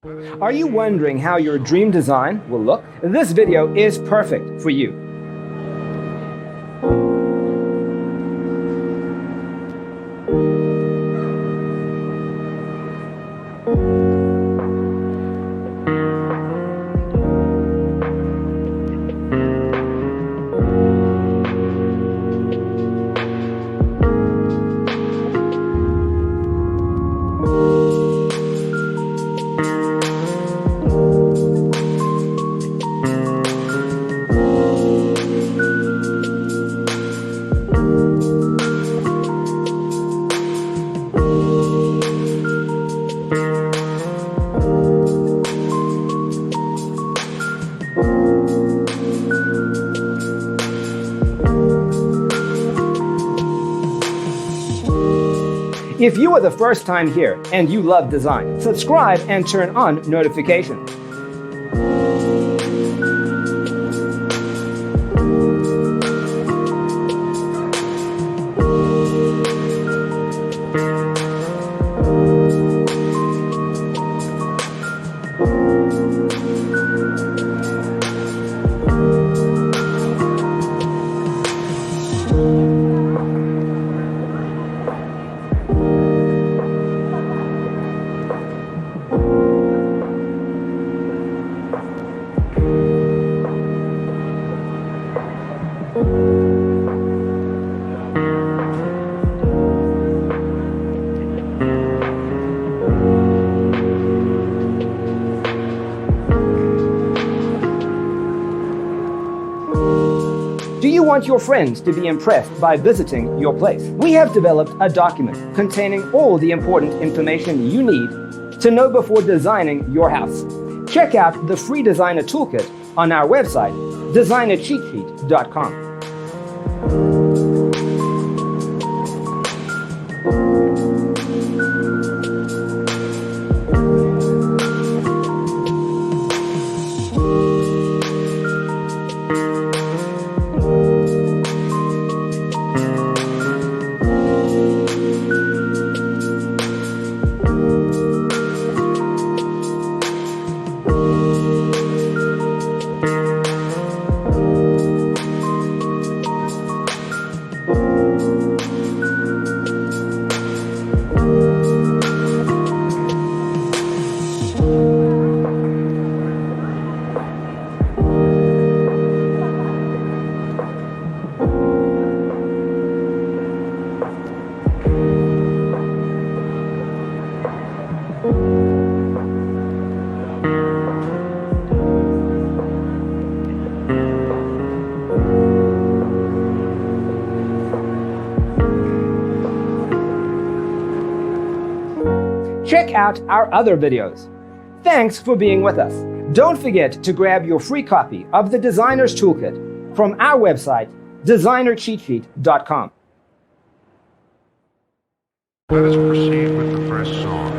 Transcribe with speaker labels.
Speaker 1: Are you wondering how your dream design will look? This video is perfect for you. If you are the first time here and you love design, subscribe and turn on notifications. Do you want your friends to be impressed by visiting your place? We have developed a document containing all the important information you need to know before designing your house. Check out the free designer toolkit on our website, designercheatsheet.com. Check out our other videos. Thanks for being with us. Don't forget to grab your free copy of the Designer's Toolkit from our website, designercheatsheet.com.
Speaker 2: Let us proceed with the first song.